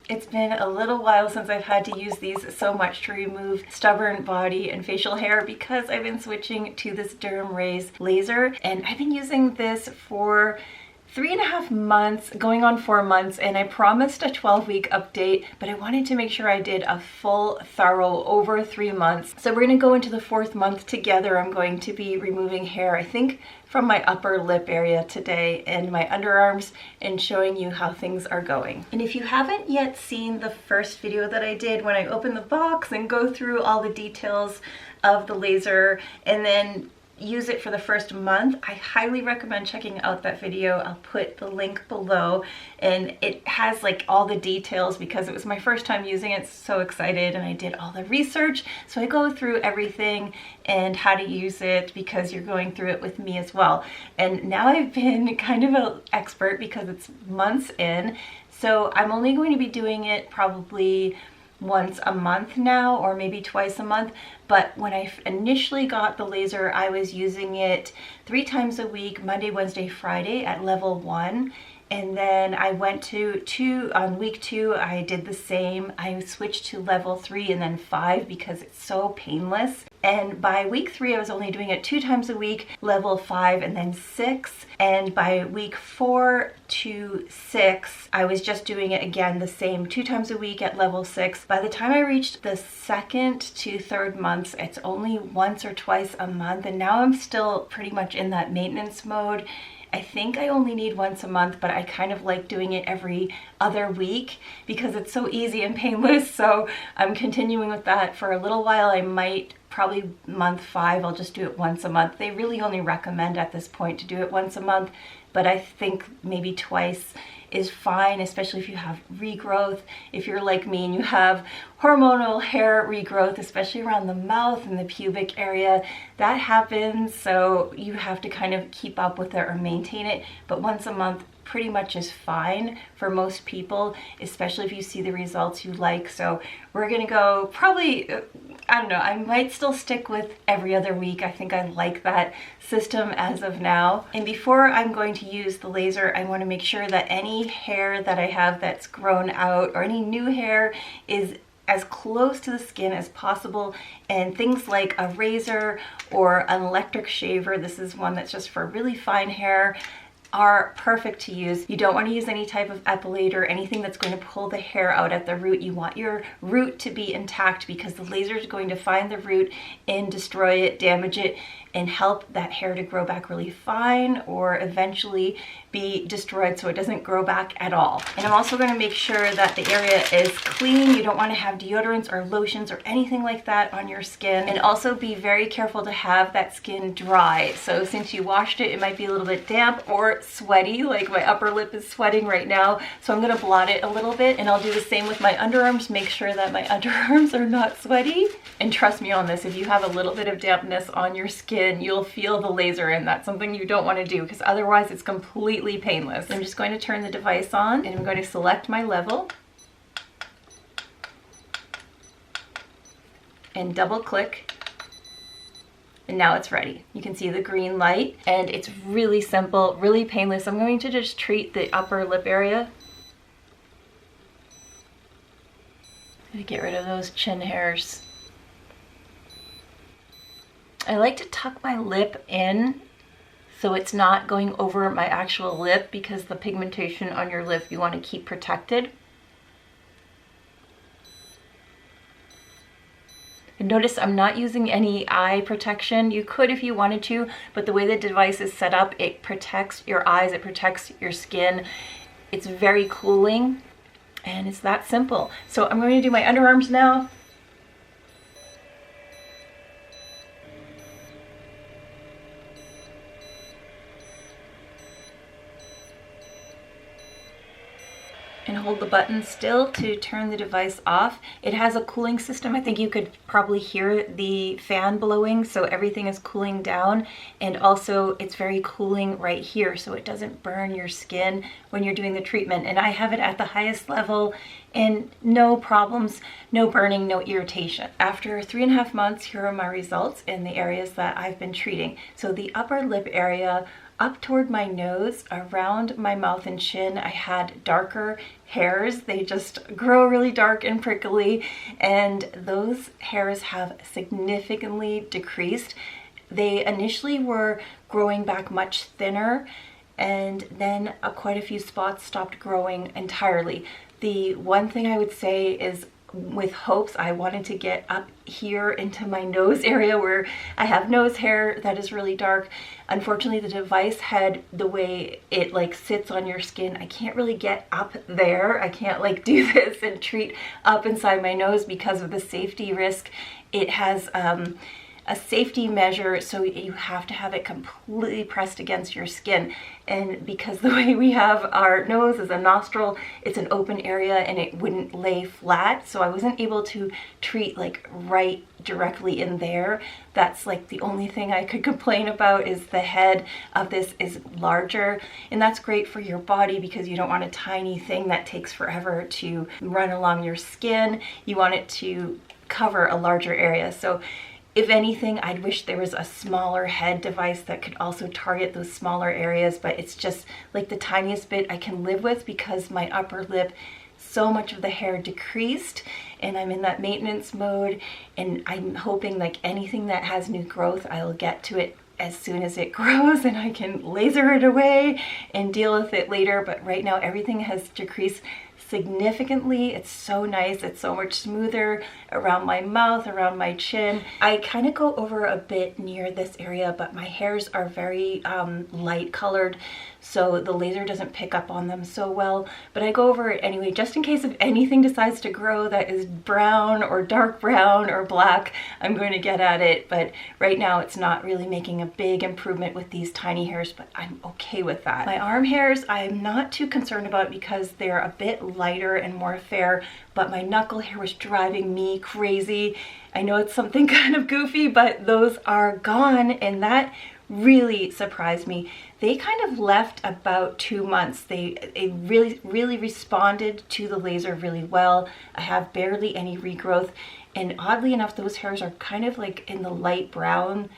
It's been a little while since I've had to use these so much to remove stubborn body and facial hair because I've been switching to this DermRays laser, and I've been using this for 3.5 months, going on 4 months, and I promised a 12-week update, but I wanted to make sure I did a full, thorough, over 3 months. So we're gonna go into the 4th month together. I'm going to be removing hair, I think, from my upper lip area today and my underarms, and showing you how things are going. And if you haven't yet seen the first video that I did when I opened the box and go through all the details of the laser and then use it for the first month, I highly recommend checking out that video. I'll put the link below, and it has like all the details because it was my first time using it. So excited, and I did all the research, so I go through everything and how to use it because you're going through it with me as well. And now I've been kind of an expert because it's months in, so I'm only going to be doing it probably once a month now, or maybe twice a month. But when I initially got the laser, I was using it 3 times a week, Monday, Wednesday, Friday at level 1. And then I went to 2, on week 2, I did the same. I switched to level 3 and then 5 because it's so painless. And by week 3, I was only doing it 2 times a week, level 5 and then 6. And by week 4 to 6, I was just doing it again the same 2 times a week at level 6. By the time I reached the 2nd to 3rd months, it's only once or twice a month. And now I'm still pretty much in that maintenance mode. I think I only need once a month, but I kind of like doing it every other week because it's so easy and painless. So I'm continuing with that for a little while. I might, probably month 5, I'll just do it once a month. They really only recommend at this point to do it once a month, but I think maybe twice is fine, especially if you have regrowth. If you're like me and you have hormonal hair regrowth, especially around the mouth and the pubic area, that happens, so you have to kind of keep up with it or maintain it. But once a month pretty much is fine for most people, especially if you see the results you like. So we're gonna go probably, I don't know, I might still stick with every other week. I think I like that system as of now. And before I'm going to use the laser, I want to make sure that any hair that I have that's grown out or any new hair is as close to the skin as possible. And things like a razor or an electric shaver, this is one that's just for really fine hair, are perfect to use. You don't want to use any type of epilator, anything that's going to pull the hair out at the root. You want your root to be intact because the laser is going to find the root and destroy it, damage it, and help that hair to grow back really fine or eventually be destroyed so it doesn't grow back at all. And I'm also going to make sure that the area is clean. You don't want to have deodorants or lotions or anything like that on your skin. And also be very careful to have that skin dry. So since you washed it, it might be a little bit damp or sweaty, like my upper lip is sweating right now. So I'm going to blot it a little bit, and I'll do the same with my underarms. Make sure that my underarms are not sweaty. And trust me on this, if you have a little bit of dampness on your skin, you'll feel the laser, and that's something you don't want to do because otherwise it's completely painless. I'm just going to turn the device on, and I'm going to select my level and double click, and now it's ready. You can see the green light, and it's really simple, really painless. I'm going to just treat the upper lip area to get rid of those chin hairs. I like to tuck my lip in so it's not going over my actual lip because the pigmentation on your lip you want to keep protected. And notice I'm not using any eye protection. You could if you wanted to, but the way the device is set up, it protects your eyes, it protects your skin. It's very cooling, and it's that simple. So I'm going to do my underarms now. And hold the button still to turn the device off. It has a cooling system. I think you could probably hear the fan blowing, so everything is cooling down. And also it's very cooling right here, so it doesn't burn your skin when you're doing the treatment. And I have it at the highest level and no problems, no burning, no irritation. After 3.5 months, here are my results in the areas that I've been treating. So the upper lip area, up toward my nose, around my mouth and chin, I had darker hairs. They just grow really dark and prickly, and those hairs have significantly decreased. They initially were growing back much thinner, and then quite a few spots stopped growing entirely. The one thing I would say is, with hopes, I wanted to get up here into my nose area where I have nose hair that is really dark. Unfortunately, the device head, the way it like sits on your skin, I can't really get up there. I can't like do this and treat up inside my nose because of the safety risk. It has a safety measure, so you have to have it completely pressed against your skin. And because the way we have our nose is a nostril, it's an open area and it wouldn't lay flat, so I wasn't able to treat like right directly in there. That's like the only thing I could complain about, is the head of this is larger, and that's great for your body because you don't want a tiny thing that takes forever to run along your skin. You want it to cover a larger area. So if anything, I'd wish there was a smaller head device that could also target those smaller areas, but it's just like the tiniest bit I can live with because my upper lip, so much of the hair decreased, and I'm in that maintenance mode, and I'm hoping like anything that has new growth, I'll get to it as soon as it grows and I can laser it away and deal with it later. But right now everything has decreased significantly. It's so nice. It's so much smoother around my mouth, around my chin. I kind of go over a bit near this area, but my hairs are very light colored, so the laser doesn't pick up on them so well. But I go over it anyway, just in case if anything decides to grow that is brown or dark brown or black, I'm going to get at it. But right now it's not really making a big improvement with these tiny hairs, but I'm okay with that. My arm hairs, I'm not too concerned about because they're a bit lighter and more fair, but my knuckle hair was driving me crazy. I know it's something kind of goofy, but those are gone, and that really surprised me. They kind of left about 2 months. They really responded to the laser really well. I have barely any regrowth, and oddly enough, those hairs are kind of like in the light brown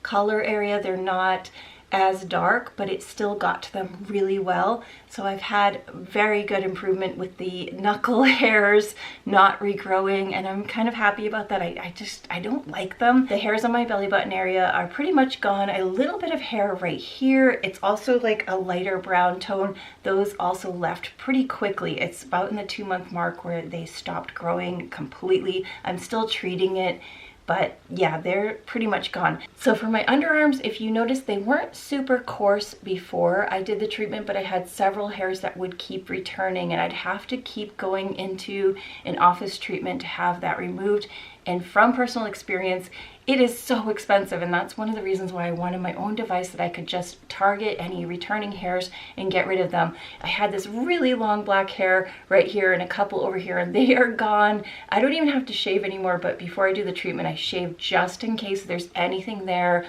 color area. They're not as dark, but it still got to them really well. So I've had very good improvement with the knuckle hairs not regrowing, and I'm kind of happy about that. I don't like them. The hairs on my belly button area are pretty much gone. A little bit of hair right here. It's also like a lighter brown tone. Those also left pretty quickly. It's about in the 2-month mark where they stopped growing completely. I'm still treating it, but yeah, they're pretty much gone. So for my underarms, if you notice, they weren't super coarse before I did the treatment, but I had several hairs that would keep returning, and I'd have to keep going into an office treatment to have that removed. And from personal experience, it is so expensive, and that's one of the reasons why I wanted my own device that I could just target any returning hairs and get rid of them. I had this really long black hair right here and a couple over here, and they are gone. I don't even have to shave anymore, but before I do the treatment, I shave just in case there's anything there.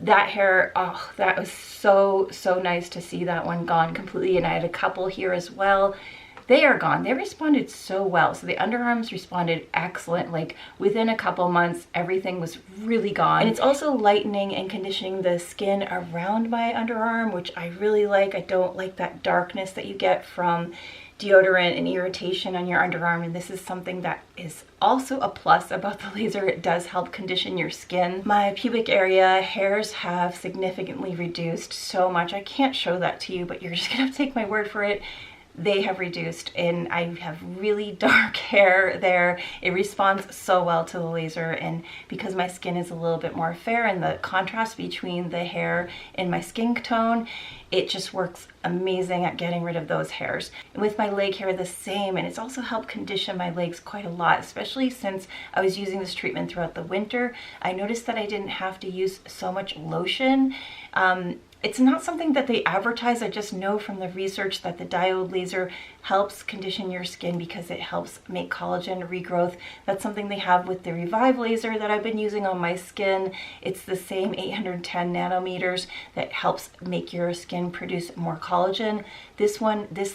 That hair, oh, that was so nice to see that one gone completely, and I had a couple here as well. They are gone. They responded so well. So the underarms responded excellent. Like within a couple months, everything was really gone. And it's also lightening and conditioning the skin around my underarm, which I really like. I don't like that darkness that you get from deodorant and irritation on your underarm, and this is something that is also a plus about the laser. It does help condition your skin. My pubic area hairs have significantly reduced so much. I can't show that to you, but you're just gonna have to take my word for it. They have reduced, and I have really dark hair there. It responds so well to the laser, and because my skin is a little bit more fair and the contrast between the hair and my skin tone, it just works amazing at getting rid of those hairs. And with my leg hair, the same, and it's also helped condition my legs quite a lot, especially since I was using this treatment throughout the winter. I noticed that I didn't have to use so much lotion. It's not something that they advertise. I just know from the research that the diode laser helps condition your skin because it helps make collagen regrowth. That's something they have with the Revive laser that I've been using on my skin. It's the same 810 nanometers that helps make your skin produce more collagen. This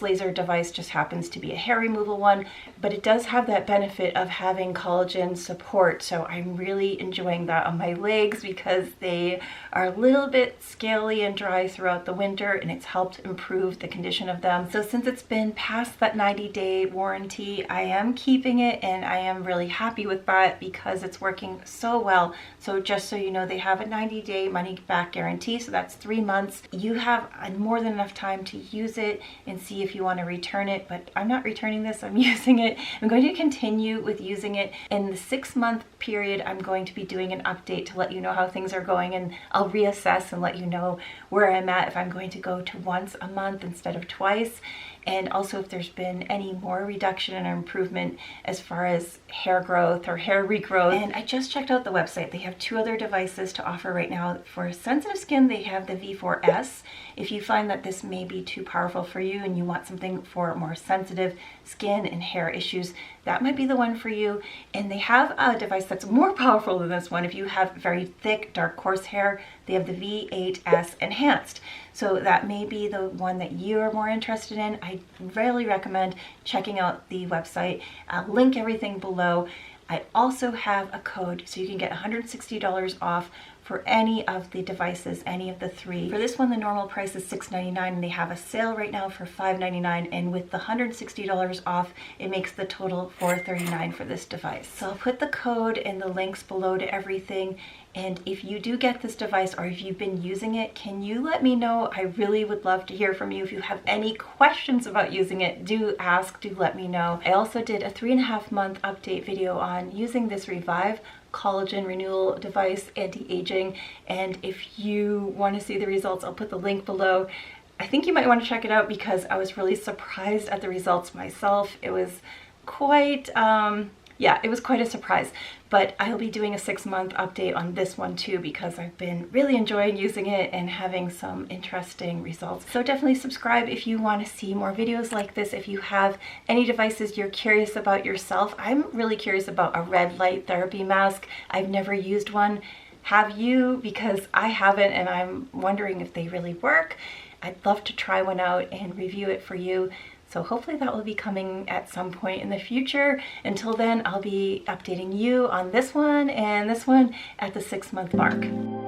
laser device just happens to be a hair removal one, but it does have that benefit of having collagen support. So I'm really enjoying that on my legs because they are a little bit scaly and dry throughout the winter, and it's helped improve the condition of them. So since it's been past that 90-day warranty, I am keeping it, and I am really happy with that because it's working so well. So just so you know, they have a 90-day money-back guarantee, so that's 3 months. You have more than enough time to use it and see if you want to return it, but I'm not returning this. I'm using it. I'm going to continue with using it. In the 6-month period, I'm going to be doing an update to let you know how things are going, and I'll reassess and let you know where I'm at, if I'm going to go to once a month instead of twice, and also if there's been any more reduction or improvement as far as hair growth or hair regrowth. And I just checked out the website. They have 2 other devices to offer right now. For sensitive skin, they have the V8S. If you find that this may be too powerful for you and you want something for more sensitive skin and hair issues, that might be the one for you. And they have a device that's more powerful than this one. If you have very thick, dark, coarse hair, they have the V8S Enhanced. So that may be the one that you're more interested in. I really recommend checking out the website. I'll link everything below. I also have a code so you can get $160 off for any of the devices, any of the 3. For this one, the normal price is $6.99, and they have a sale right now for $5.99, and with the $160 off, it makes the total $4.39 for this device. So I'll put the code and the links below to everything, and if you do get this device or if you've been using it, can you let me know? I really would love to hear from you. If you have any questions about using it, do ask, do let me know. I also did a 3.5-month update video on using this Revive collagen renewal device, anti-aging, and if you want to see the results, I'll put the link below. I think you might want to check it out because I was really surprised at the results myself. It was quite it was quite a surprise, but I'll be doing a 6-month update on this one too because I've been really enjoying using it and having some interesting results. So definitely subscribe if you want to see more videos like this. If you have any devices you're curious about yourself, I'm really curious about a red light therapy mask. I've never used one. Have you? Because I haven't, and I'm wondering if they really work. I'd love to try one out and review it for you. So hopefully that will be coming at some point in the future. Until then, I'll be updating you on this one and this one at the 6-month mark.